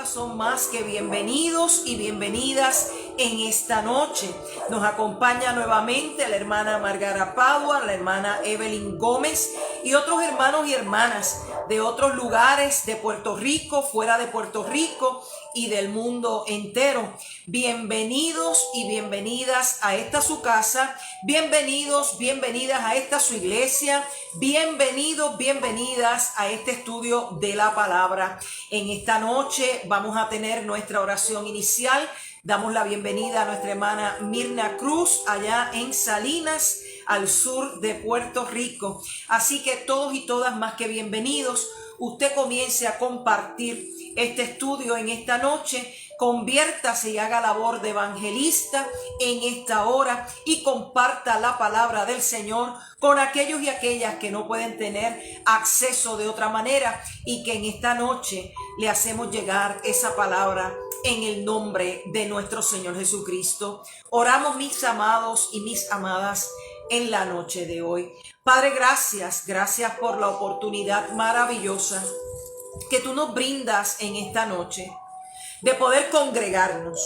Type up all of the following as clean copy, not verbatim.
todas son más que bienvenidos y bienvenidas en esta noche. Nos acompaña nuevamente la hermana Margarita Padua, la hermana Evelyn Gómez y otros hermanos y hermanas de otros lugares de Puerto Rico, fuera de Puerto Rico y del mundo entero. Bienvenidos y bienvenidas a esta su casa, bienvenidos, bienvenidas a esta su iglesia, bienvenidos, bienvenidas a este estudio de la palabra. En esta noche vamos a tener nuestra oración inicial. Damos la bienvenida a nuestra hermana Mirna Cruz allá en Salinas, al sur de Puerto Rico. Así que todos y todas más que bienvenidos. Usted comience a compartir este estudio en esta noche, conviértase y haga labor de evangelista en esta hora y comparta la palabra del Señor con aquellos y aquellas que no pueden tener acceso de otra manera y que en esta noche le hacemos llegar esa palabra en el nombre de nuestro Señor Jesucristo. Oramos, mis amados y mis amadas, en la noche de hoy. Padre, gracias por la oportunidad maravillosa que tú nos brindas en esta noche de poder congregarnos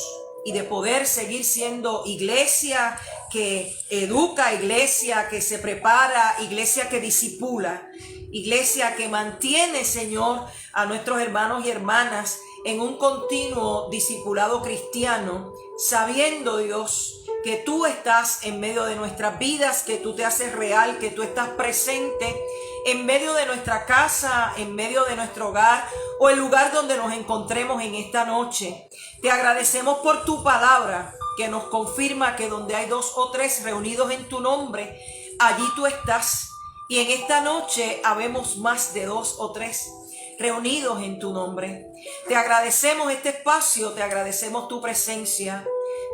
y de poder seguir siendo iglesia que educa, iglesia que se prepara, iglesia que discipula, iglesia que mantiene, Señor, a nuestros hermanos y hermanas en un continuo discipulado cristiano, sabiendo, Dios, que tú estás en medio de nuestras vidas, que tú te haces real, que tú estás presente en medio de nuestra casa, en medio de nuestro hogar o el lugar donde nos encontremos en esta noche. Te agradecemos por tu palabra que nos confirma que donde hay 2 o 3 reunidos en tu nombre, allí tú estás. Y en esta noche habemos más de 2 o 3 reunidos en tu nombre. Te agradecemos este espacio, te agradecemos tu presencia.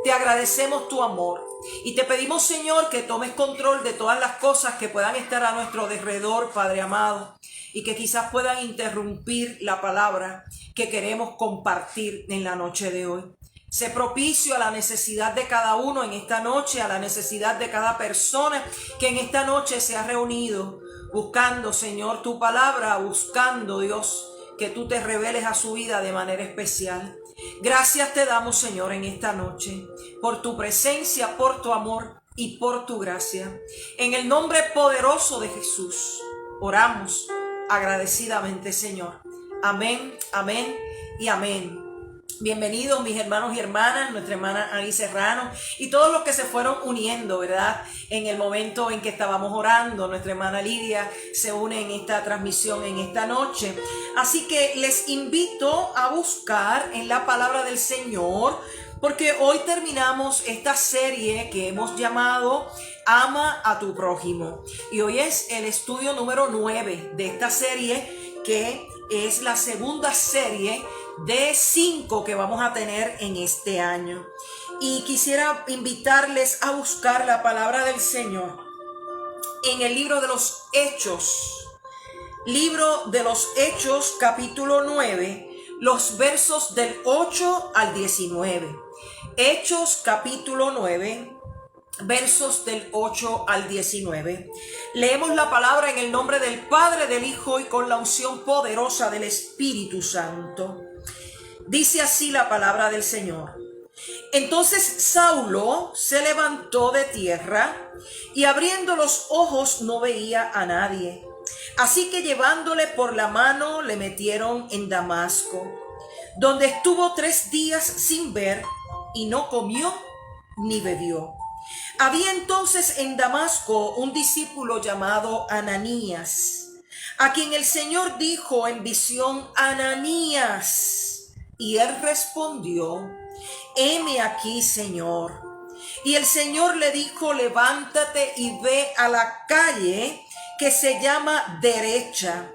Te agradecemos tu amor y te pedimos, Señor, que tomes control de todas las cosas que puedan estar a nuestro alrededor, Padre amado, y que quizás puedan interrumpir la palabra que queremos compartir en la noche de hoy. Sé propicio a la necesidad de cada uno en esta noche, a la necesidad de cada persona que en esta noche se ha reunido buscando, Señor, tu palabra, buscando, Dios, que tú te reveles a su vida de manera especial. Gracias te damos, Señor, en esta noche, por tu presencia, por tu amor y por tu gracia. En el nombre poderoso de Jesús, oramos agradecidamente, Señor. Amén, amén y amén. Bienvenidos mis hermanos y hermanas, nuestra hermana Ani Serrano y todos los que se fueron uniendo, ¿verdad? En el momento en que estábamos orando, nuestra hermana Lidia se une en esta transmisión en esta noche. Así que les invito a buscar en la palabra del Señor, porque hoy terminamos esta serie que hemos llamado Ama a tu prójimo. Y hoy es el estudio número 9 de esta serie, que es la segunda serie de 5 que vamos a tener en este año. Y quisiera invitarles a buscar la palabra del Señor en el libro de los Hechos, capítulo 9, los versos del 8 al 19. Hechos, capítulo 9, versos del 8 al 19. Leemos la palabra en el nombre del Padre, del Hijo y con la unción poderosa del Espíritu Santo. Dice así la palabra del Señor. Entonces Saulo se levantó de tierra y abriendo los ojos no veía a nadie. Así que llevándole por la mano le metieron en Damasco, donde estuvo 3 días sin ver y no comió ni bebió. Había entonces en Damasco un discípulo llamado Ananías, a quien el Señor dijo en visión: Ananías. Y él respondió: heme aquí, Señor. Y el Señor le dijo: levántate y ve a la calle que se llama Derecha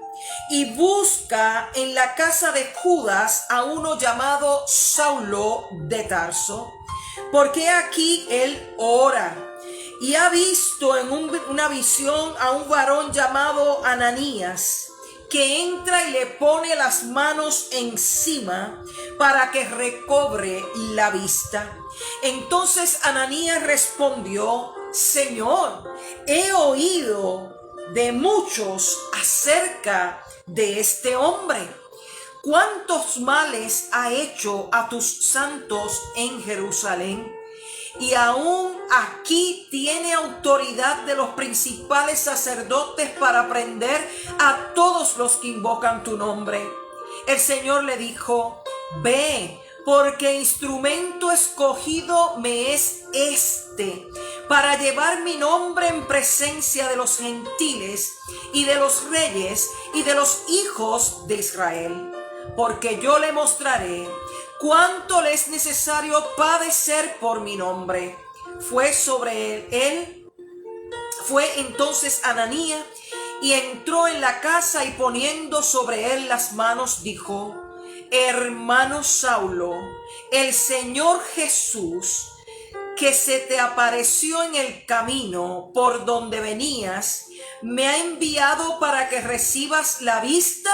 y busca en la casa de Judas a uno llamado Saulo de Tarso, porque aquí él ora y ha visto en una visión a un varón llamado Ananías, que entra y le pone las manos encima para que recobre la vista. Entonces Ananías respondió: Señor, he oído de muchos acerca de este hombre, cuántos males ha hecho a tus santos en Jerusalén. Y aún aquí tiene autoridad de los principales sacerdotes para prender a todos los que invocan tu nombre. El Señor le dijo: ve, porque instrumento escogido me es este, para llevar mi nombre en presencia de los gentiles y de los reyes y de los hijos de Israel. Porque yo le mostraré cuánto le es necesario padecer por mi nombre. Fue entonces Ananías y entró en la casa, y poniendo sobre él las manos dijo: hermano Saulo, el Señor Jesús, que se te apareció en el camino por donde venías, me ha enviado para que recibas la vista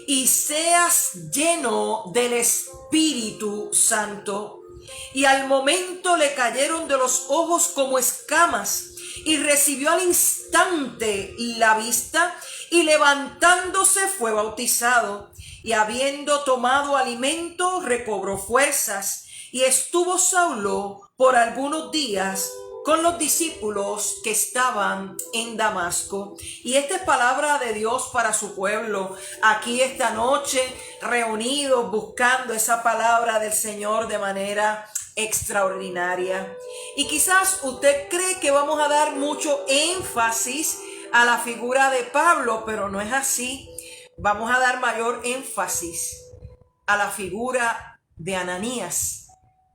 y seas lleno del Espíritu Santo. Y al momento le cayeron de los ojos como escamas, y recibió al instante la vista, y levantándose fue bautizado. Y habiendo tomado alimento, recobró fuerzas. Y estuvo Saulo por algunos días con los discípulos que estaban en Damasco. Y esta es palabra de Dios para su pueblo, aquí esta noche, reunidos buscando esa palabra del Señor de manera extraordinaria. Y quizás usted cree que vamos a dar mucho énfasis a la figura de Pablo, pero no es así. Vamos a dar mayor énfasis a la figura de Ananías,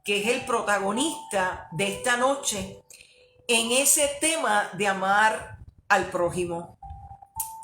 que es el protagonista de esta noche en ese tema de amar al prójimo.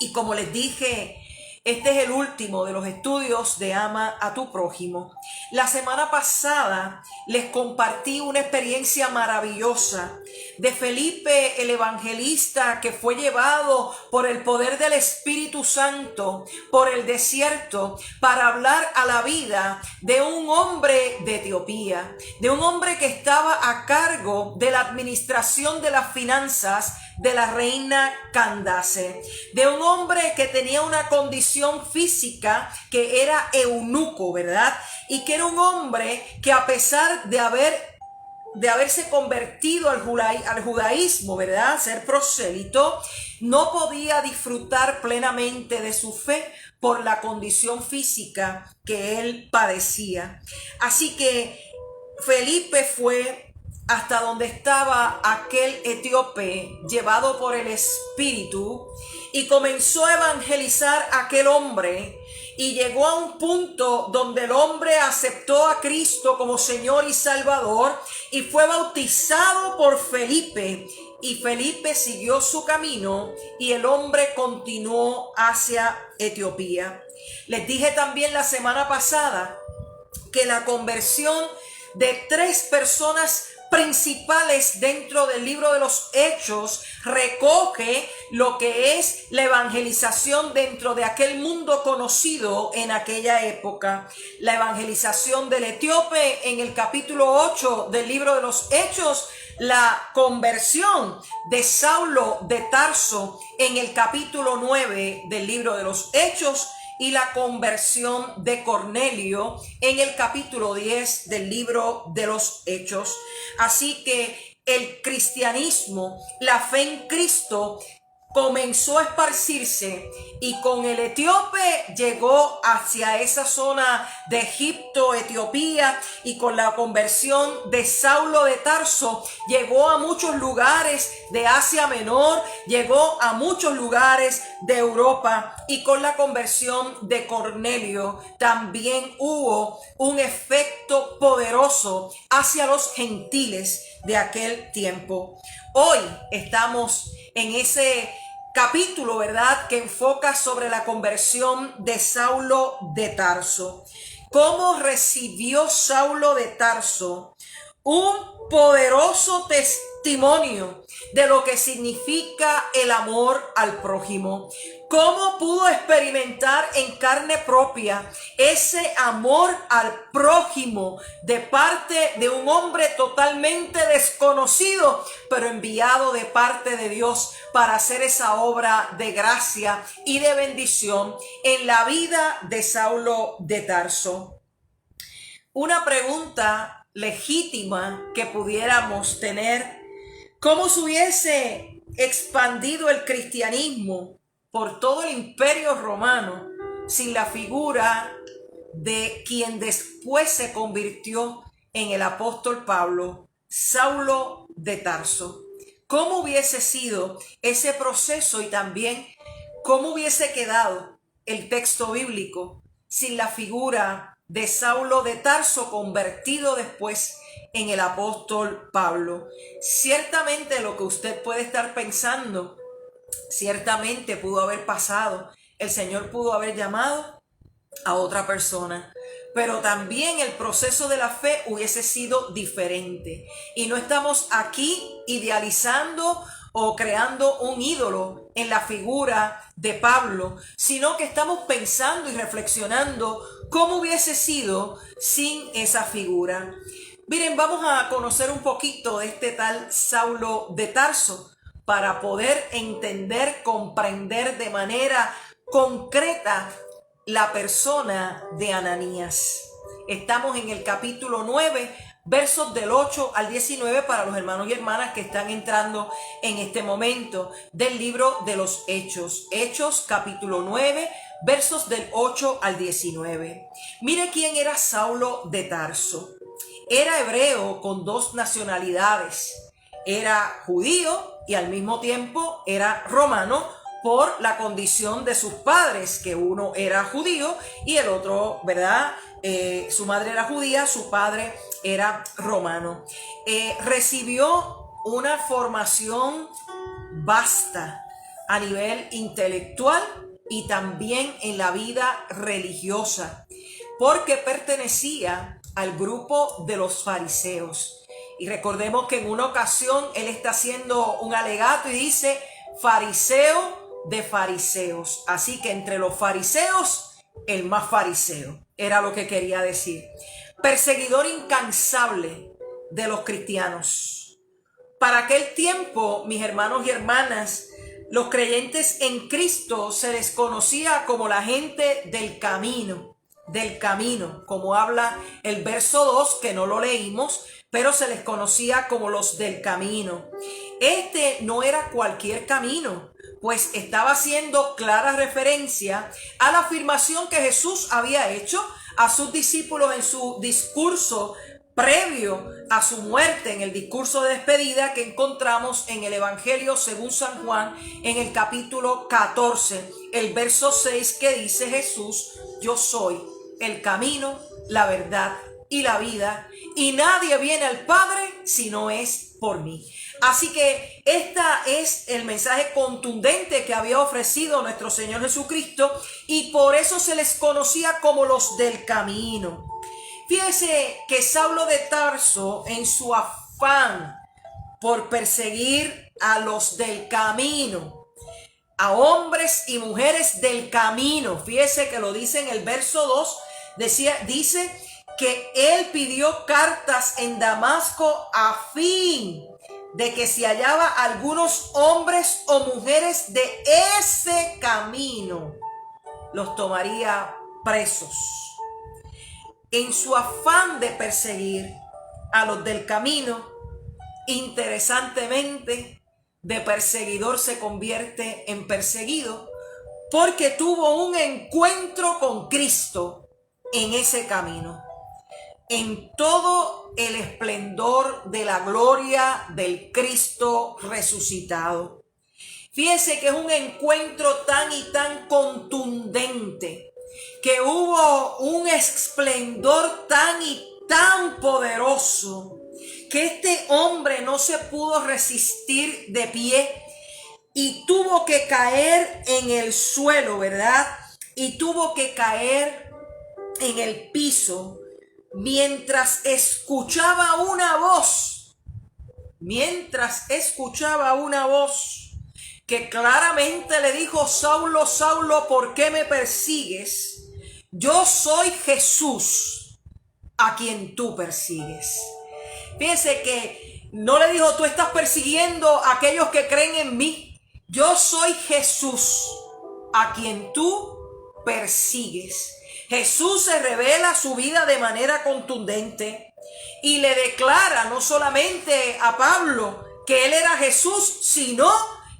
Y como les dije, este es el último de los estudios de Ama a tu prójimo. La semana pasada les compartí una experiencia maravillosa de Felipe el evangelista, que fue llevado por el poder del Espíritu Santo por el desierto para hablar a la vida de un hombre de Etiopía, de un hombre que estaba a cargo de la administración de las finanzas de la reina Candace, de un hombre que tenía una condición física que era eunuco, ¿verdad? Y que era un hombre que, a pesar de haberse convertido al judaísmo, ¿verdad?, ser prosélito, no podía disfrutar plenamente de su fe por la condición física que él padecía. Así que Felipe fue hasta donde estaba aquel etíope, llevado por el Espíritu, y comenzó a evangelizar a aquel hombre. Y llegó a un punto donde el hombre aceptó a Cristo como Señor y Salvador y fue bautizado por Felipe. Y Felipe siguió su camino y el hombre continuó hacia Etiopía. Les dije también la semana pasada que la conversión de 3 personas principales dentro del libro de los Hechos recoge lo que es la evangelización dentro de aquel mundo conocido en aquella época. La evangelización del etíope en el capítulo 8 del libro de los Hechos, la conversión de Saulo de Tarso en el capítulo 9 del libro de los Hechos, y la conversión de Cornelio en el capítulo 10 del libro de los Hechos. Así que el cristianismo, la fe en Cristo, comenzó a esparcirse, y con el etíope llegó hacia esa zona de Egipto, Etiopía, y con la conversión de Saulo de Tarso llegó a muchos lugares de Asia Menor, llegó a muchos lugares de Europa, y con la conversión de Cornelio también hubo un efecto poderoso hacia los gentiles de aquel tiempo. Hoy estamos en ese capítulo, ¿verdad?, que enfoca sobre la conversión de Saulo de Tarso. ¿Cómo recibió Saulo de Tarso un poderoso testimonio de lo que significa el amor al prójimo. ¿Cómo pudo experimentar en carne propia ese amor al prójimo de parte de un hombre totalmente desconocido, pero enviado de parte de Dios para hacer esa obra de gracia y de bendición en la vida de Saulo de Tarso? Una pregunta legítima que pudiéramos tener: ¿cómo se hubiese expandido el cristianismo por todo el imperio romano sin la figura de quien después se convirtió en el apóstol Pablo, Saulo de Tarso? ¿Cómo hubiese sido ese proceso y también cómo hubiese quedado el texto bíblico sin la figura de Saulo de Tarso, convertido después en el apóstol Pablo? Ciertamente lo que usted puede estar pensando, ciertamente pudo haber pasado. El Señor pudo haber llamado a otra persona, pero también el proceso de la fe hubiese sido diferente. Y no estamos aquí idealizando o creando un ídolo en la figura de Pablo, sino que estamos pensando y reflexionando cómo hubiese sido sin esa figura. Miren, vamos a conocer un poquito de este tal Saulo de Tarso para poder entender, comprender de manera concreta la persona de Ananías. Estamos en el capítulo 9, versos del 8 al 19 para los hermanos y hermanas que están entrando en este momento del libro de los Hechos. Hechos capítulo 9, versos del 8 al 19. Mire quién era Saulo de Tarso. Era hebreo con dos nacionalidades. Era judío y al mismo tiempo era romano por la condición de sus padres, que uno era judío y el otro, ¿verdad? Su madre era judía, su padre era romano. Recibió una formación vasta a nivel intelectual y también en la vida religiosa, porque pertenecía al grupo de los fariseos. Y recordemos que en una ocasión él está haciendo un alegato y dice: fariseo de fariseos. Así que entre los fariseos, el más fariseo, era lo que quería decir. Perseguidor incansable de los cristianos. Para aquel tiempo, mis hermanos y hermanas, los creyentes en Cristo se les conocía como la gente del camino, como habla el verso 2, que no lo leímos, pero se les conocía como los del camino. Este no era cualquier camino, pues estaba haciendo clara referencia a la afirmación que Jesús había hecho a sus discípulos en su discurso previo a su muerte, en el discurso de despedida que encontramos en el Evangelio según San Juan, en el capítulo 14, el verso 6, que dice Jesús: yo soy el camino, la verdad y la vida, y nadie viene al Padre si no es por mí. Así que este es el mensaje contundente que había ofrecido nuestro Señor Jesucristo, y por eso se les conocía como los del camino. Fíjese que Saulo de Tarso, en su afán por perseguir a los del camino, a hombres y mujeres del camino, fíjese que lo dice en el verso 2, dice que él pidió cartas en Damasco a fin de que si hallaba algunos hombres o mujeres de ese camino, los tomaría presos. En su afán de perseguir a los del camino, interesantemente, de perseguidor se convierte en perseguido, porque tuvo un encuentro con Cristo en ese camino, en todo el esplendor de la gloria del Cristo resucitado. Fíjese que es un encuentro tan y tan contundente, que hubo un esplendor tan y tan poderoso, que este hombre no se pudo resistir de pie y tuvo que caer en el suelo, ¿verdad? Y tuvo que caer en el piso mientras escuchaba una voz, que claramente le dijo: Saulo, Saulo, ¿por qué me persigues? Yo soy Jesús a quien tú persigues. Fíjense que no le dijo: tú estás persiguiendo a aquellos que creen en mí. Yo soy Jesús a quien tú persigues. Jesús se revela su vida de manera contundente y le declara no solamente a Pablo que él era Jesús, sino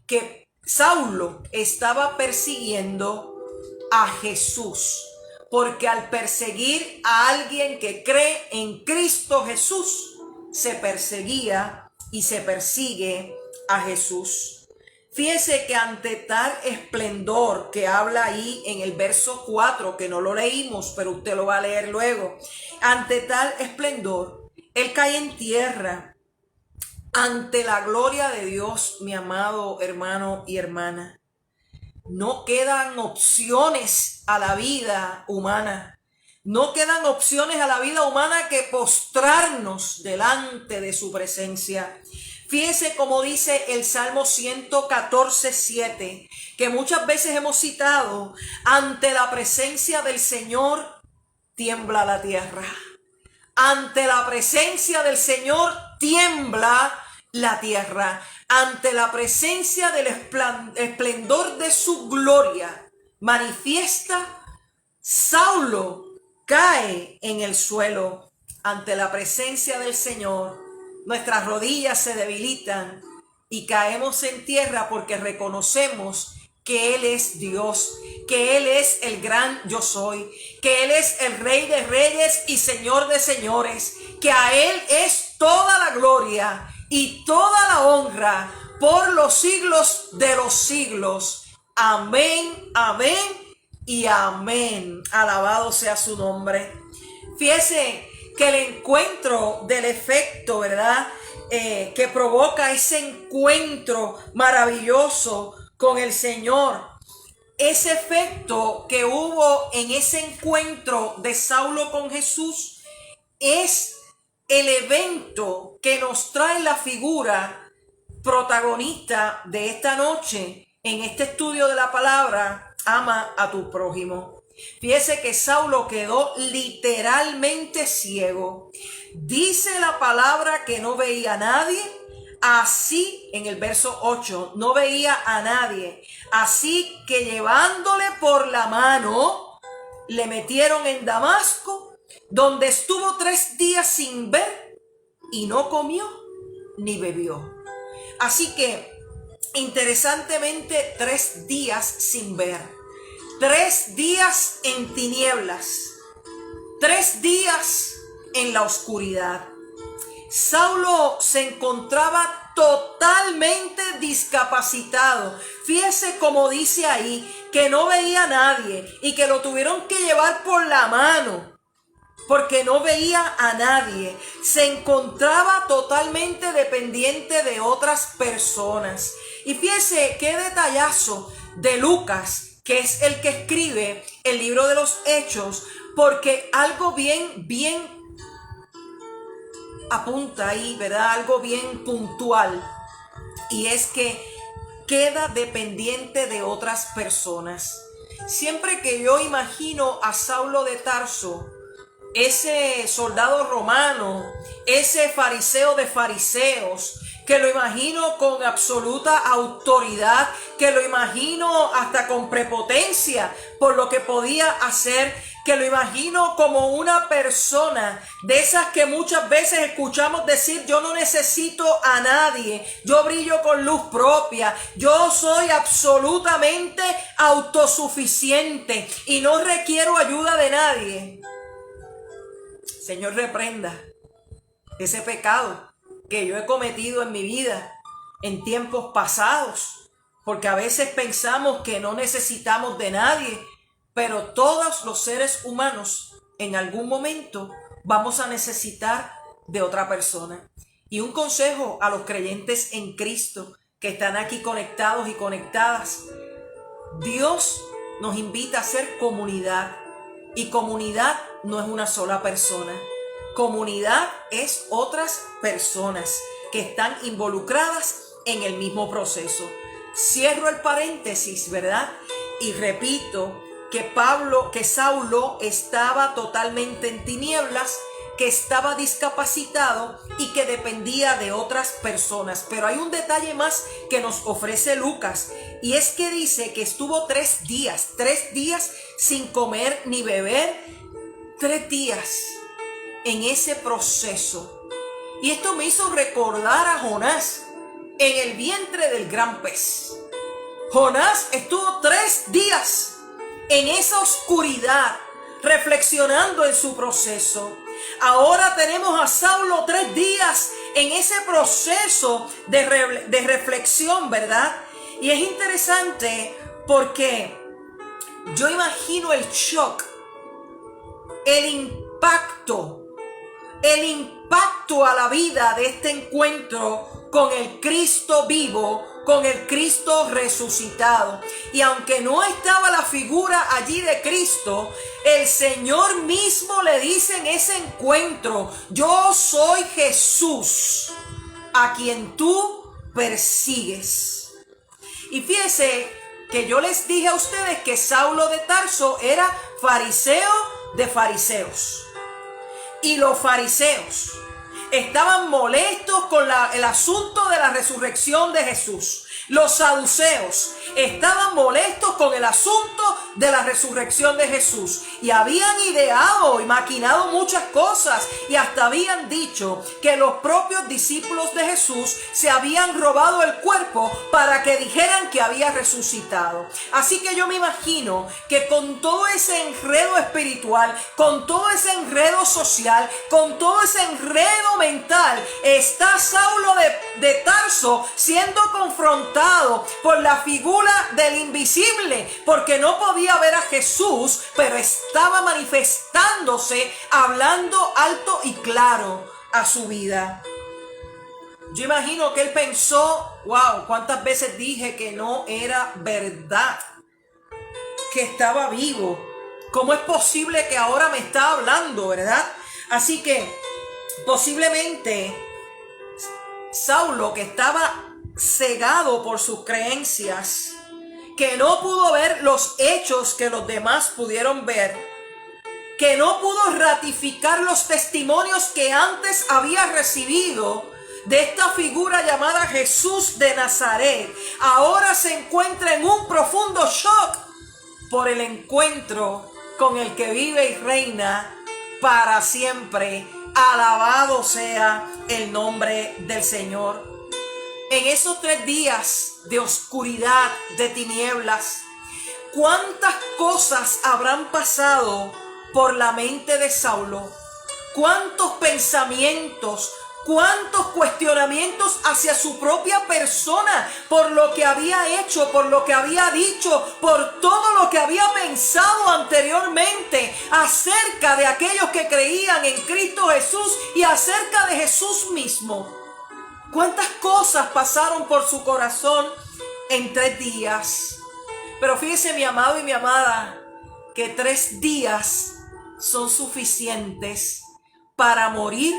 que Saulo estaba persiguiendo a Jesús, porque al perseguir a alguien que cree en Cristo Jesús, se perseguía y se persigue a Jesús. Fíjese que ante tal esplendor que habla ahí en el verso 4, que no lo leímos, pero usted lo va a leer luego, ante tal esplendor, él cae en tierra ante la gloria de Dios, mi amado hermano y hermana. No quedan opciones a la vida humana. No quedan opciones a la vida humana que postrarnos delante de su presencia. Fíjese cómo dice el Salmo 114:7, que muchas veces hemos citado: ante la presencia del Señor tiembla la tierra. Ante la presencia del Señor tiembla la tierra. Ante la presencia del esplendor de su gloria manifiesta, Saulo cae en el suelo. Ante la presencia del Señor, nuestras rodillas se debilitan y caemos en tierra porque reconocemos que Él es Dios, que Él es el gran yo soy, que Él es el Rey de reyes y Señor de señores, que a Él es toda la gloria y toda la honra por los siglos de los siglos. Amén, amén y amén. Alabado sea su nombre. Fíjese que el encuentro del efecto, ¿verdad? Que provoca ese encuentro maravilloso con el Señor. Ese efecto que hubo en ese encuentro de Saulo con Jesús es el evento que nos trae la figura protagonista de esta noche en este estudio de la palabra: ama a tu prójimo. Fíjese que Saulo quedó literalmente ciego. Dice la palabra que no veía a nadie. Así, en el verso 8, no veía a nadie. Así que llevándole por la mano, le metieron en Damasco, donde estuvo 3 días sin ver y no comió ni bebió. Así que, interesantemente, 3 días sin ver. 3 días en tinieblas. 3 días en la oscuridad. Saulo se encontraba totalmente discapacitado. Fíjese cómo dice ahí que no veía a nadie y que lo tuvieron que llevar por la mano porque no veía a nadie. Se encontraba totalmente dependiente de otras personas. Y fíjese qué detallazo de Lucas, que es el que escribe el libro de los Hechos, porque algo bien apunta ahí, ¿verdad? Algo bien puntual, y es que queda dependiente de otras personas. Siempre que yo imagino a Saulo de Tarso, ese soldado romano, ese fariseo de fariseos, que lo imagino con absoluta autoridad, que lo imagino hasta con prepotencia por lo que podía hacer, que lo imagino como una persona de esas que muchas veces escuchamos decir: yo no necesito a nadie, yo brillo con luz propia, yo soy absolutamente autosuficiente y no requiero ayuda de nadie. Señor, reprenda ese pecado que yo he cometido en mi vida en tiempos pasados, porque a veces pensamos que no necesitamos de nadie, pero todos los seres humanos en algún momento vamos a necesitar de otra persona. Y un consejo a los creyentes en Cristo que están aquí conectados y conectadas: Dios nos invita a ser comunidad, y comunidad no es una sola persona. Comunidad es otras personas que están involucradas en el mismo proceso. Cierro el paréntesis, ¿verdad? Y repito que Saulo estaba totalmente en tinieblas, que estaba discapacitado y que dependía de otras personas. Pero hay un detalle más que nos ofrece Lucas, y es que dice que estuvo 3 días sin comer ni beber, 3 días en ese proceso. Y esto me hizo recordar a Jonás en el vientre del gran pez. Jonás estuvo 3 días en esa oscuridad, reflexionando en su proceso. Ahora tenemos a Saulo 3 días en ese proceso de reflexión, ¿verdad? Y es interesante porque yo imagino el shock, el impacto a la vida de este encuentro con el Cristo vivo, con el Cristo resucitado. Y aunque no estaba la figura allí de Cristo, el Señor mismo le dice en ese encuentro: yo soy Jesús, a quien tú persigues. Y fíjese que yo les dije a ustedes que Saulo de Tarso era fariseo de fariseos. Y los fariseos estaban molestos con el asunto de la resurrección de Jesús. Los saduceos estaban molestos con el asunto de la resurrección de Jesús. Y habían ideado y maquinado muchas cosas. Y hasta habían dicho que los propios discípulos de Jesús se habían robado el cuerpo para que dijeran que había resucitado. Así que yo me imagino que con todo ese enredo espiritual, con todo ese enredo social, con todo ese enredo mental, está Saulo de Tarso siendo confrontado por la figura del invisible, porque no podía ver a Jesús, pero estaba manifestándose, hablando alto y claro a su vida. Yo imagino que él pensó: wow, ¿cuántas veces dije que no era verdad, que estaba vivo? ¿Cómo es posible que ahora me está hablando, verdad? Así que posiblemente Saulo, que estaba cegado por sus creencias, que no pudo ver los hechos que los demás pudieron ver, que no pudo ratificar los testimonios que antes había recibido de esta figura llamada Jesús de Nazaret, ahora se encuentra en un profundo shock por el encuentro con el que vive y reina para siempre. Alabado sea el nombre del Señor. En esos 3 días de oscuridad, de tinieblas, ¿cuántas cosas habrán pasado por la mente de Saulo? ¿Cuántos pensamientos, cuántos cuestionamientos hacia su propia persona, por lo que había hecho, por lo que había dicho, por todo lo que había pensado anteriormente acerca de aquellos que creían en Cristo Jesús y acerca de Jesús mismo? ¿Cuántas cosas pasaron por su corazón en 3 días? Pero fíjese, mi amado y mi amada, que 3 días son suficientes para morir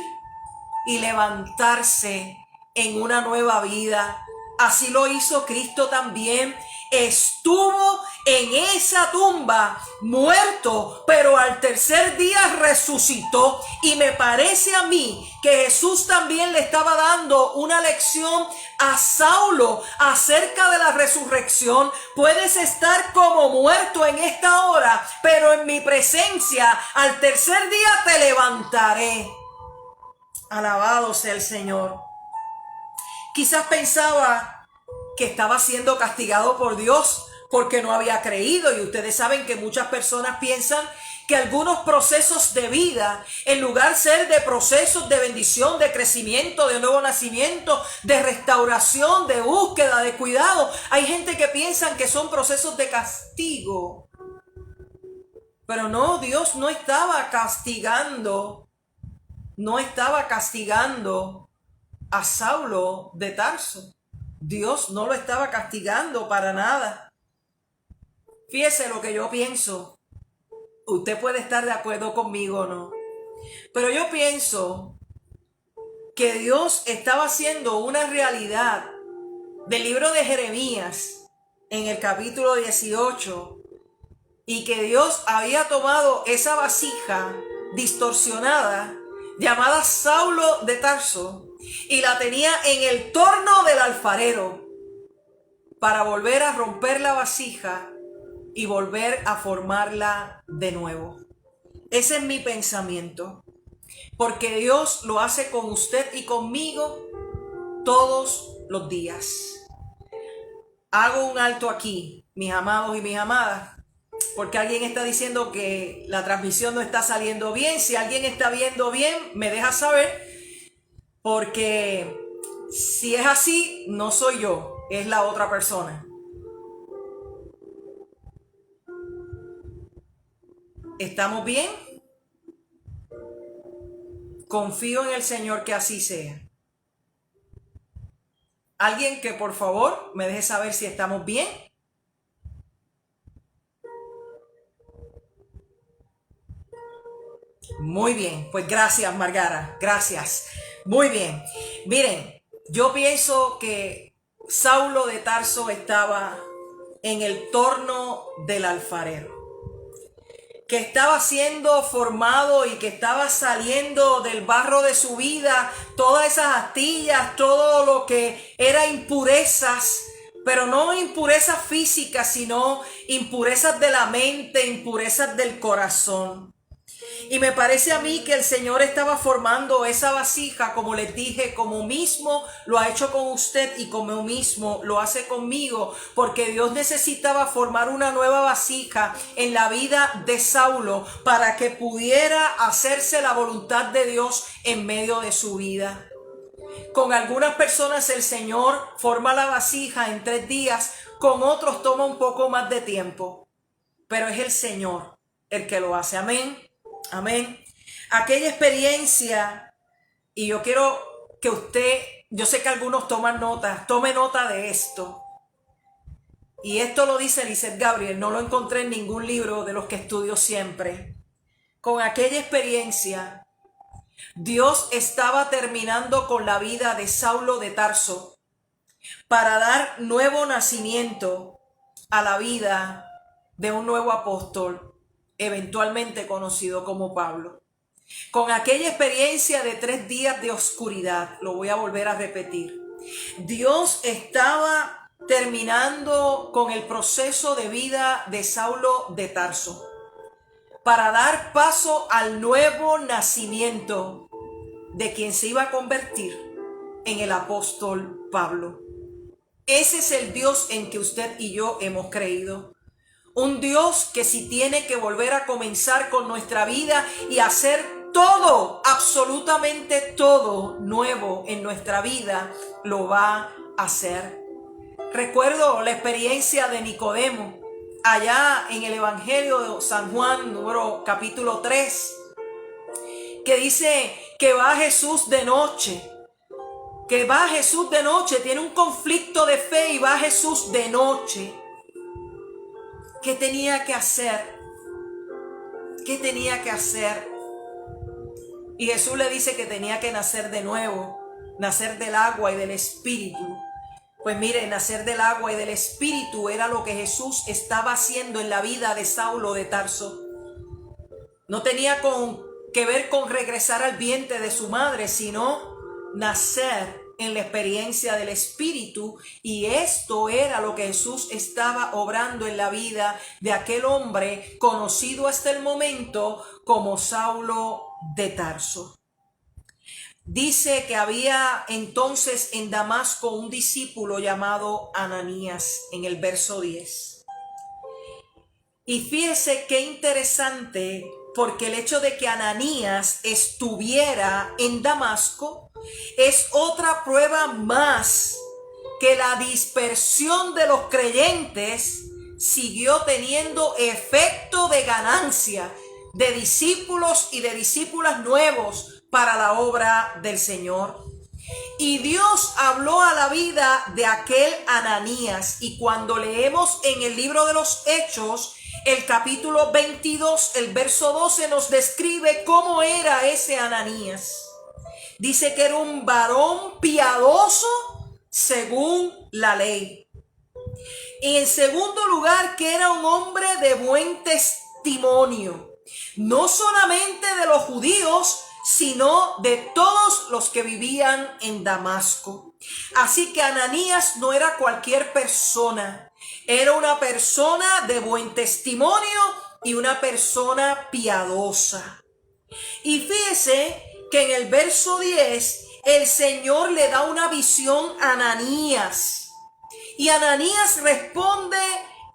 y levantarse en una nueva vida. Así lo hizo Cristo también. Estuvo en esa tumba muerto, pero al 3er día resucitó. Y me parece a mí que Jesús también le estaba dando una lección a Saulo acerca de la resurrección. Puedes estar como muerto en esta hora, pero en mi presencia al 3er día te levantaré. Alabado sea el Señor. Quizás pensaba que estaba siendo castigado por Dios porque no había creído, y ustedes saben que muchas personas piensan que algunos procesos de vida, en lugar de ser de procesos de bendición, de crecimiento, de nuevo nacimiento, de restauración, de búsqueda, de cuidado, hay gente que piensa que son procesos de castigo. Pero no, Dios no estaba castigando a Saulo de Tarso. Dios no lo estaba castigando para nada. Fíjese lo que yo pienso. Usted puede estar de acuerdo conmigo o no. Pero yo pienso que Dios estaba haciendo una realidad del libro de Jeremías en el capítulo 18 y que Dios había tomado esa vasija distorsionada llamada Saulo de Tarso y la tenía en el torno del alfarero para volver a romper la vasija y volver a formarla de nuevo. Ese es mi pensamiento, porque Dios lo hace con usted y conmigo todos los días. Hago un alto aquí, mis amados y mis amadas, porque alguien está diciendo que la transmisión no está saliendo bien. Si alguien está viendo bien, me deja saber, porque si es así, no soy yo, es la otra persona. ¿Estamos bien? Confío en el Señor que así sea. Alguien que por favor me deje saber si estamos bien. Muy bien, pues gracias, Margara, gracias. Muy bien. Miren, yo pienso que Saulo de Tarso estaba en el torno del alfarero, que estaba siendo formado y que estaba saliendo del barro de su vida todas esas astillas, todo lo que era impurezas, pero no impurezas físicas, sino impurezas de la mente, impurezas del corazón. Y me parece a mí que el Señor estaba formando esa vasija, como les dije, como mismo lo ha hecho con usted y como mismo lo hace conmigo, porque Dios necesitaba formar una nueva vasija en la vida de Saulo para que pudiera hacerse la voluntad de Dios en medio de su vida. Con algunas personas el Señor forma la vasija en 3 días, con otros toma un poco más de tiempo, pero es el Señor el que lo hace. Amén. Amén. Aquella experiencia, y yo quiero que usted, yo sé que algunos toman notas, tome nota de esto. Y esto lo dice Lizeth Gabriel, no lo encontré en ningún libro de los que estudio siempre. Con aquella experiencia, Dios estaba terminando con la vida de Saulo de Tarso para dar nuevo nacimiento a la vida de un nuevo apóstol, eventualmente conocido como Pablo. Con aquella experiencia de 3 días de oscuridad, lo voy a volver a repetir, Dios estaba terminando con el proceso de vida de Saulo de Tarso para dar paso al nuevo nacimiento de quien se iba a convertir en el apóstol Pablo. Ese es el Dios en que usted y yo hemos creído. Un Dios que si tiene que volver a comenzar con nuestra vida y hacer todo, absolutamente todo nuevo en nuestra vida, lo va a hacer. Recuerdo la experiencia de Nicodemo allá en el Evangelio de San Juan, capítulo 3, que dice que va Jesús de noche, tiene un conflicto de fe y va Jesús de noche. ¿Qué tenía que hacer? ¿Qué tenía que hacer? Y Jesús le dice que tenía que nacer de nuevo, nacer del agua y del espíritu. Pues mire, nacer del agua y del espíritu era lo que Jesús estaba haciendo en la vida de Saulo de Tarso. No tenía que ver con regresar al vientre de su madre, sino nacer en la experiencia del Espíritu, y esto era lo que Jesús estaba obrando en la vida de aquel hombre conocido hasta el momento como Saulo de Tarso. Dice que había entonces en Damasco un discípulo llamado Ananías en el verso 10. Y fíjese qué interesante, porque el hecho de que Ananías estuviera en Damasco es otra prueba más que la dispersión de los creyentes siguió teniendo efecto de ganancia de discípulos y de discípulas nuevos para la obra del Señor. Y Dios habló a la vida de aquel Ananías, y cuando leemos en el libro de los Hechos, El capítulo 22, el verso 12 nos describe cómo era ese Ananías. Dice que era un varón piadoso según la ley. Y en segundo lugar, que era un hombre de buen testimonio, no solamente de los judíos, sino de todos los que vivían en Damasco. Así que Ananías no era cualquier persona, era una persona de buen testimonio y una persona piadosa. Y fíjese que en el verso 10 el Señor le da una visión a Ananías. Y Ananías responde: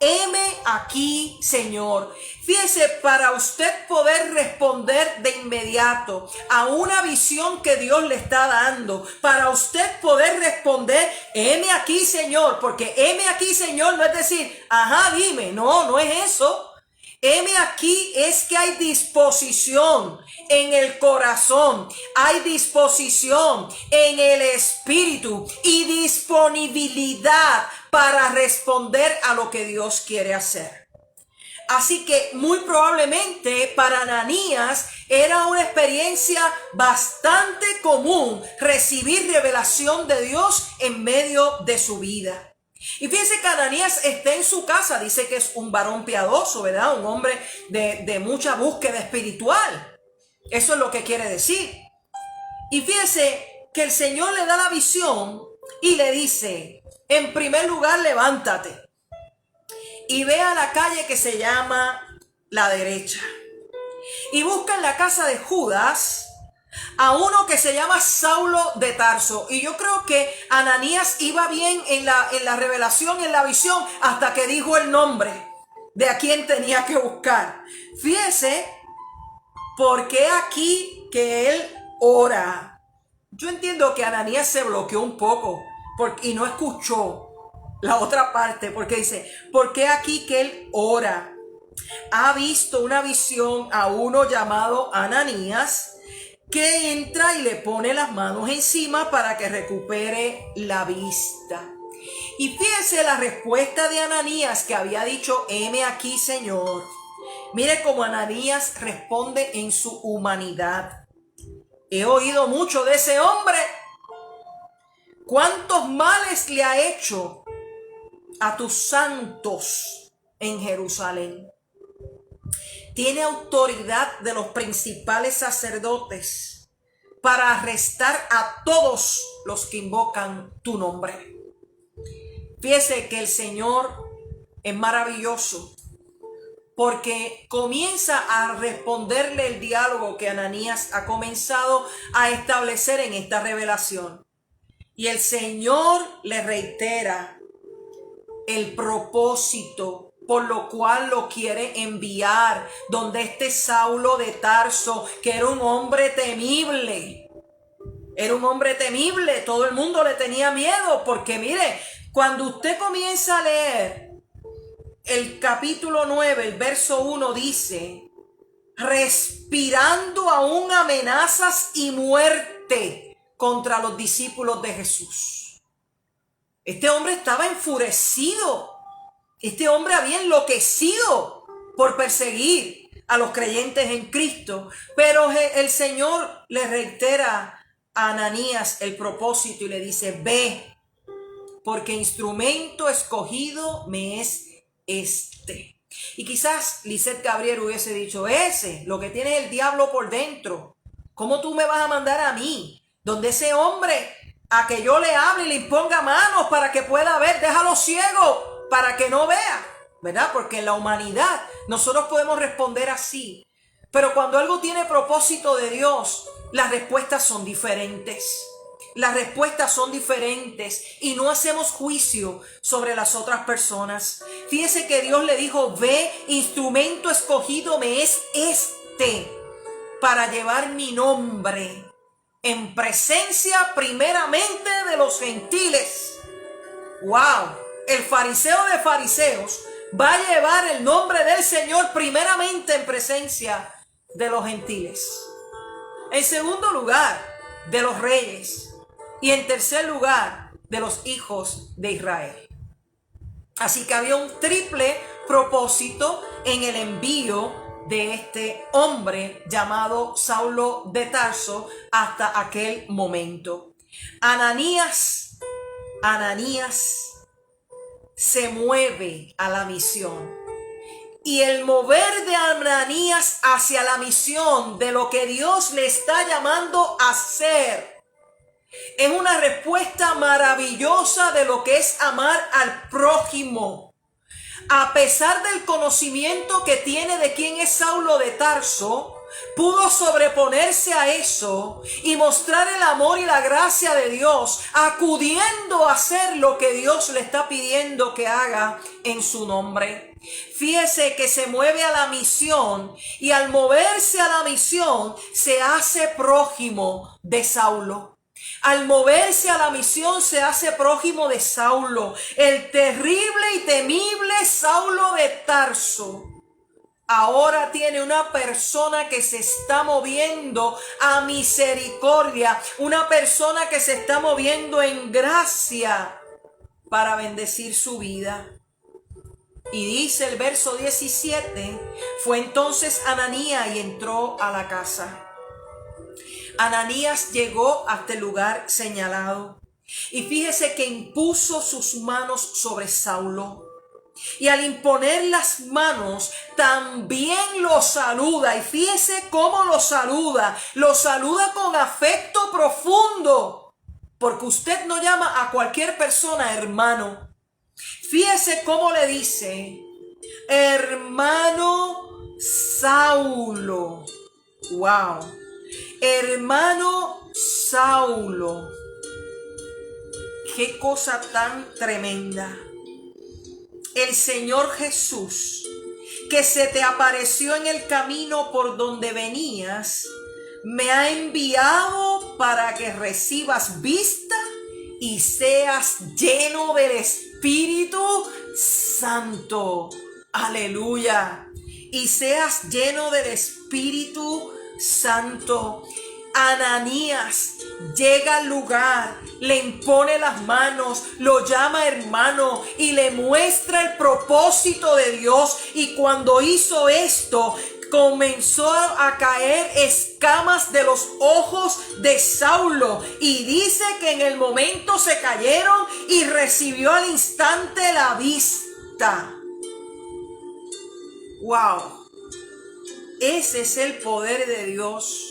heme aquí, Señor. Fíjese, para usted poder responder de inmediato a una visión que Dios le está dando, para usted poder responder: heme aquí, Señor, porque heme aquí, Señor, no es decir, ajá, dime, no es eso. Heme aquí es que hay disposición en el corazón, hay disposición en el espíritu y disponibilidad para responder a lo que Dios quiere hacer. Así que muy probablemente para Ananías era una experiencia bastante común recibir revelación de Dios en medio de su vida. Y fíjense que Ananías está en su casa, dice que es un varón piadoso, ¿verdad? Un hombre de mucha búsqueda espiritual. Eso es lo que quiere decir. Y fíjense que el Señor le da la visión y le dice: en primer lugar, levántate y ve a la calle que se llama La Derecha. Y busca en la casa de Judas a uno que se llama Saulo de Tarso. Y yo creo que Ananías iba bien en la revelación, en la visión, hasta que dijo el nombre de a quien tenía que buscar. Fíjese, porque aquí que él ora. Yo entiendo que Ananías se bloqueó un poco y no escuchó la otra parte, porque dice: porque aquí que él ora. Ha visto una visión a uno llamado Ananías, que entra y le pone las manos encima para que recupere la vista. Y fíjese la respuesta de Ananías, que había dicho: heme aquí, Señor. Mire cómo Ananías responde en su humanidad: he oído mucho de ese hombre. ¿Cuántos males le ha hecho a tus santos en Jerusalén? Tiene autoridad de los principales sacerdotes para arrestar a todos los que invocan tu nombre. Fíjese que el Señor es maravilloso, porque comienza a responderle el diálogo que Ananías ha comenzado a establecer en esta revelación. Y el Señor le reitera el propósito por lo cual lo quiere enviar donde este Saulo de Tarso, que era un hombre temible. Era un hombre temible, todo el mundo le tenía miedo, porque mire, cuando usted comienza a leer el capítulo 9, el verso 1 dice: respirando aún amenazas y muerte contra los discípulos de Jesús. Este hombre estaba enfurecido. Este hombre había enloquecido por perseguir a los creyentes en Cristo, pero el Señor le reitera a Ananías el propósito y le dice: ve, porque instrumento escogido me es este. Y quizás Lisette Gabriel hubiese dicho: ese, lo que tiene el diablo por dentro, ¿cómo tú me vas a mandar a mí? Donde ese hombre, a que yo le hable y le imponga manos para que pueda ver, déjalo ciego para que no vea, ¿verdad? Porque en la humanidad nosotros podemos responder así, pero cuando algo tiene propósito de Dios, las respuestas son diferentes. Las respuestas son diferentes y no hacemos juicio sobre las otras personas. Fíjese que Dios le dijo: ve, instrumento escogido me es este para llevar mi nombre en presencia primeramente de los gentiles. ¡Wow! El fariseo de fariseos va a llevar el nombre del Señor primeramente en presencia de los gentiles. En segundo lugar, de los reyes. Y en tercer lugar, de los hijos de Israel. Así que había un triple propósito en el envío de este hombre llamado Saulo de Tarso hasta aquel momento. Ananías se mueve a la misión. Y el mover de Ananías hacia la misión de lo que Dios le está llamando a hacer es una respuesta maravillosa de lo que es amar al prójimo. A pesar del conocimiento que tiene de quién es Saulo de Tarso, pudo sobreponerse a eso y mostrar el amor y la gracia de Dios, acudiendo a hacer lo que Dios le está pidiendo que haga en su nombre. Fíjese que se mueve a la misión y al moverse a la misión se hace prójimo de Saulo. Al moverse a la misión se hace prójimo de Saulo, el terrible y temible Saulo de Tarso. Ahora tiene una persona que se está moviendo a misericordia, una persona que se está moviendo en gracia para bendecir su vida. Y dice el verso 17, fue entonces Ananías y entró a la casa. Ananías llegó hasta el lugar señalado y fíjese que impuso sus manos sobre Saulo. Y al imponer las manos, también lo saluda. Y fíjese cómo lo saluda. Lo saluda con afecto profundo. Porque usted no llama a cualquier persona hermano. Fíjese cómo le dice, hermano Saulo. Wow. Hermano Saulo. Qué cosa tan tremenda. El Señor Jesús, que se te apareció en el camino por donde venías, me ha enviado para que recibas vista y seas lleno del Espíritu Santo. Aleluya. Y seas lleno del Espíritu Santo. Ananías llega al lugar, le impone las manos, lo llama hermano y le muestra el propósito de Dios. Y cuando hizo esto, comenzó a caer escamas de los ojos de Saulo. Y dice que en el momento se cayeron y recibió al instante la vista. ¡Wow! Ese es el poder de Dios.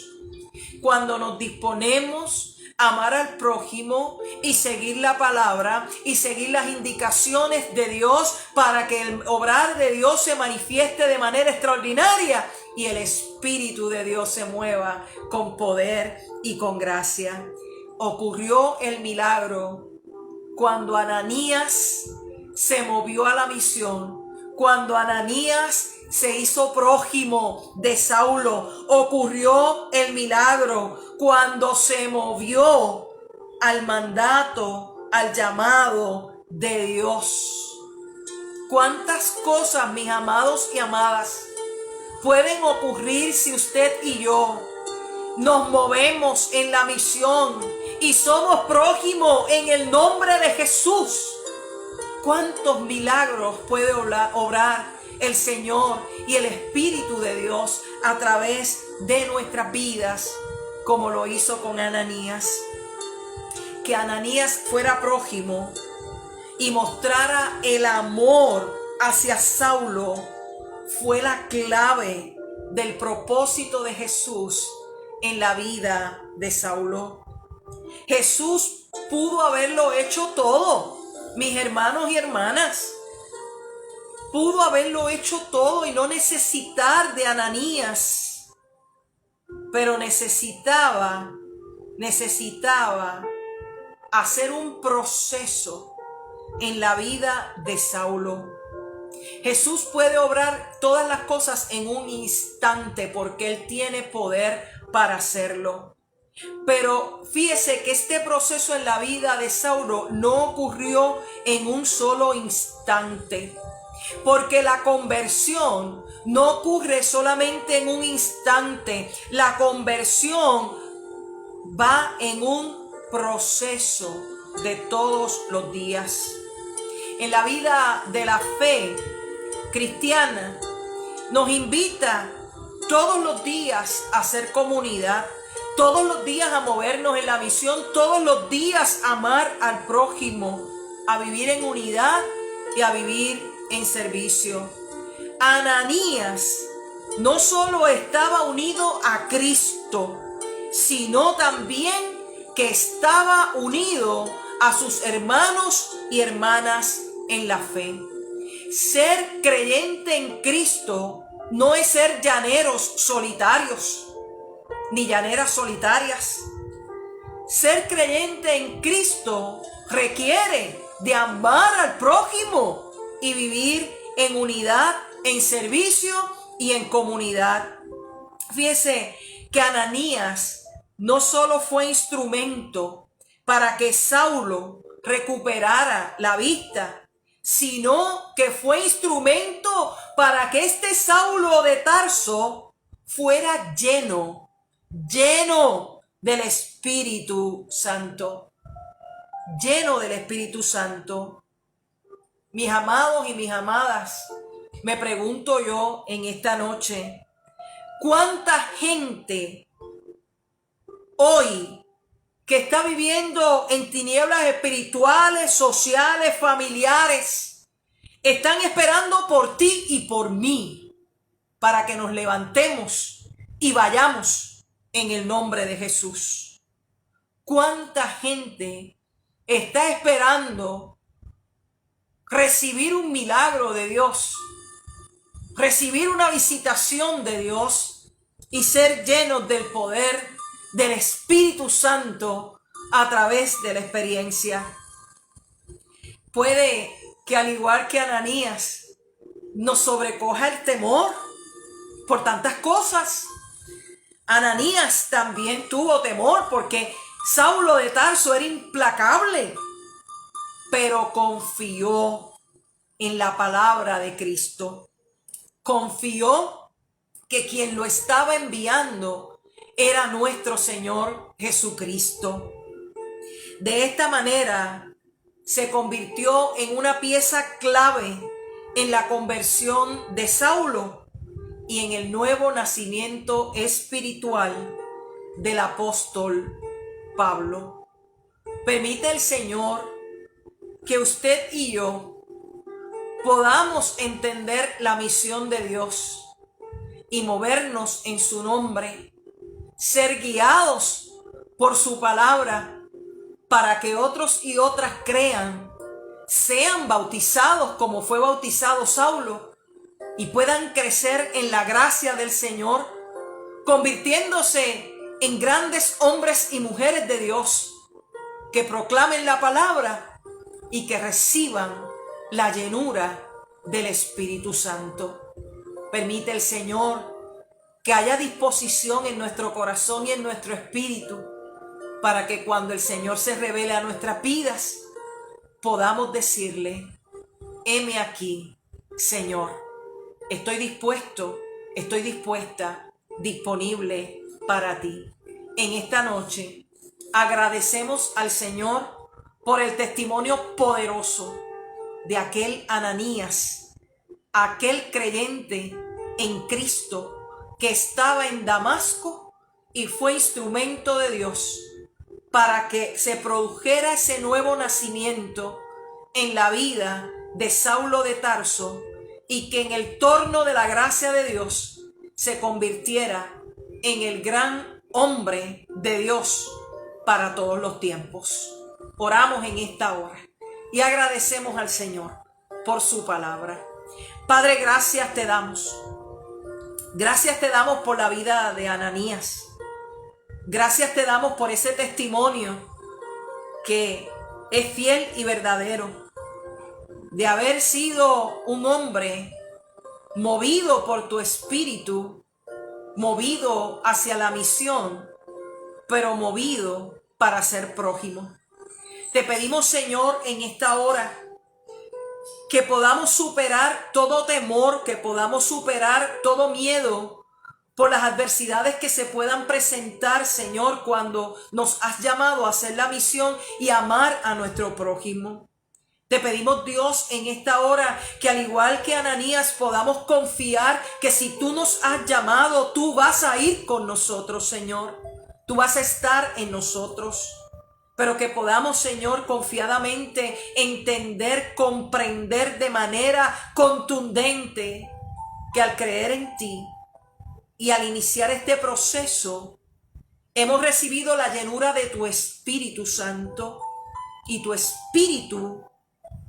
Cuando nos disponemos a amar al prójimo y seguir la palabra y seguir las indicaciones de Dios para que el obrar de Dios se manifieste de manera extraordinaria y el Espíritu de Dios se mueva con poder y con gracia. Ocurrió el milagro cuando Ananías se movió a la misión, cuando Ananías se hizo prójimo de Saulo. Ocurrió el milagro cuando se movió al mandato, al llamado de Dios. ¿Cuántas cosas, mis amados y amadas, pueden ocurrir si usted y yo nos movemos en la misión y somos prójimos en el nombre de Jesús? ¿Cuántos milagros puede obrar el Señor y el Espíritu de Dios a través de nuestras vidas, como lo hizo con Ananías? Que Ananías fuera prójimo y mostrara el amor hacia Saulo fue la clave del propósito de Jesús en la vida de Saulo. Jesús pudo haberlo hecho todo, mis hermanos y hermanas. Pudo haberlo hecho todo y no necesitar de Ananías, pero necesitaba hacer un proceso en la vida de Saulo. Jesús puede obrar todas las cosas en un instante porque Él tiene poder para hacerlo. Pero fíjese que este proceso en la vida de Saulo no ocurrió en un solo instante. Porque la conversión no ocurre solamente en un instante. La conversión va en un proceso de todos los días. En la vida de la fe cristiana, nos invita todos los días a hacer comunidad, todos los días a movernos en la misión, todos los días a amar al prójimo, a vivir en unidad y a vivir en servicio. Ananías no solo estaba unido a Cristo, sino también que estaba unido a sus hermanos y hermanas en la fe. Ser creyente en Cristo no es ser llaneros solitarios, ni llaneras solitarias. Ser creyente en Cristo requiere de amar al prójimo y vivir en unidad, en servicio y en comunidad. Fíjese que Ananías no solo fue instrumento para que Saulo recuperara la vista, sino que fue instrumento para que este Saulo de Tarso fuera lleno del Espíritu Santo. Lleno del Espíritu Santo. Mis amados y mis amadas, me pregunto yo en esta noche, ¿cuánta gente hoy que está viviendo en tinieblas espirituales, sociales, familiares, están esperando por ti y por mí para que nos levantemos y vayamos en el nombre de Jesús? ¿Cuánta gente está esperando recibir un milagro de Dios, recibir una visitación de Dios y ser llenos del poder del Espíritu Santo a través de la experiencia? Puede que al igual que Ananías nos sobrecoja el temor por tantas cosas. Ananías también tuvo temor porque Saulo de Tarso era implacable, pero confió en la palabra de Cristo. Confió que quien lo estaba enviando era nuestro Señor Jesucristo. De esta manera se convirtió en una pieza clave en la conversión de Saulo y en el nuevo nacimiento espiritual del apóstol Pablo. Permite el Señor que usted y yo podamos entender la misión de Dios y movernos en su nombre, ser guiados por su palabra para que otros y otras crean, sean bautizados como fue bautizado Saulo y puedan crecer en la gracia del Señor, convirtiéndose en grandes hombres y mujeres de Dios que proclamen la palabra y que reciban la llenura del Espíritu Santo. Permite el Señor que haya disposición en nuestro corazón y en nuestro espíritu para que cuando el Señor se revele a nuestras vidas podamos decirle: heme aquí, Señor, estoy dispuesto, estoy dispuesta, disponible para ti. En esta noche agradecemos al Señor por el testimonio poderoso de aquel Ananías, aquel creyente en Cristo que estaba en Damasco y fue instrumento de Dios para que se produjera ese nuevo nacimiento en la vida de Saulo de Tarso y que en el torno de la gracia de Dios se convirtiera en el gran hombre de Dios para todos los tiempos. Oramos en esta hora y agradecemos al Señor por su palabra. Padre, gracias te damos. Gracias te damos por la vida de Ananías. Gracias te damos por ese testimonio que es fiel y verdadero, de haber sido un hombre movido por tu espíritu, movido hacia la misión, pero movido para ser prójimo. Te pedimos, Señor, en esta hora, que podamos superar todo temor, que podamos superar todo miedo por las adversidades que se puedan presentar, Señor, cuando nos has llamado a hacer la misión y amar a nuestro prójimo. Te pedimos, Dios, en esta hora que al igual que Ananías podamos confiar que si tú nos has llamado, tú vas a ir con nosotros, Señor. Tú vas a estar en nosotros. Pero que podamos, Señor, confiadamente entender, comprender de manera contundente que al creer en ti y al iniciar este proceso, hemos recibido la llenura de tu Espíritu Santo y tu Espíritu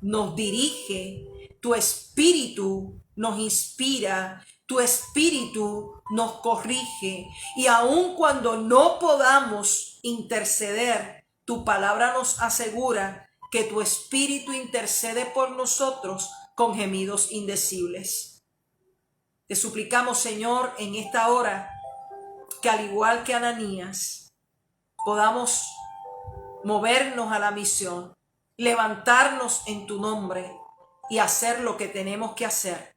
nos dirige, tu Espíritu nos inspira, tu Espíritu nos corrige. Y aun cuando no podamos interceder, tu palabra nos asegura que tu Espíritu intercede por nosotros con gemidos indecibles. Te suplicamos, Señor, en esta hora, que al igual que Ananías, podamos movernos a la misión, levantarnos en tu nombre y hacer lo que tenemos que hacer.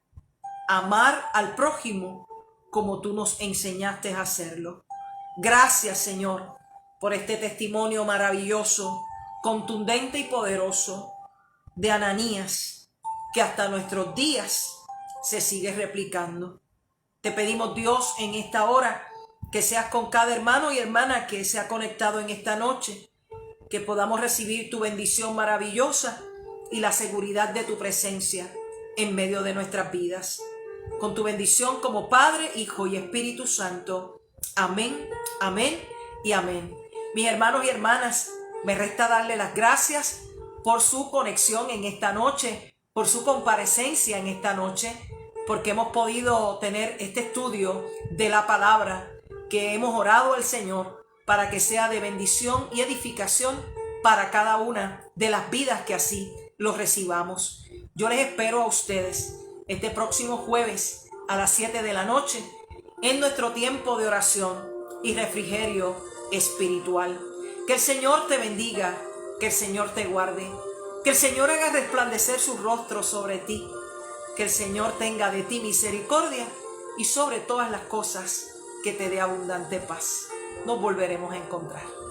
Amar al prójimo como tú nos enseñaste a hacerlo. Gracias, Señor, por este testimonio maravilloso, contundente y poderoso de Ananías, que hasta nuestros días se sigue replicando. Te pedimos, Dios, en esta hora, que seas con cada hermano y hermana que se ha conectado en esta noche, que podamos recibir tu bendición maravillosa y la seguridad de tu presencia en medio de nuestras vidas. Con tu bendición como Padre, Hijo y Espíritu Santo. Amén, amén y amén. Mis hermanos y hermanas, me resta darle las gracias por su conexión en esta noche, por su comparecencia en esta noche, porque hemos podido tener este estudio de la palabra que hemos orado al Señor para que sea de bendición y edificación para cada una de las vidas que así los recibamos. Yo les espero a ustedes este próximo jueves a las 7 de la noche en nuestro tiempo de oración y refrigerio espiritual. Que el Señor te bendiga, que el Señor te guarde, que el Señor haga resplandecer su rostro sobre ti, que el Señor tenga de ti misericordia y sobre todas las cosas que te dé abundante paz. Nos volveremos a encontrar.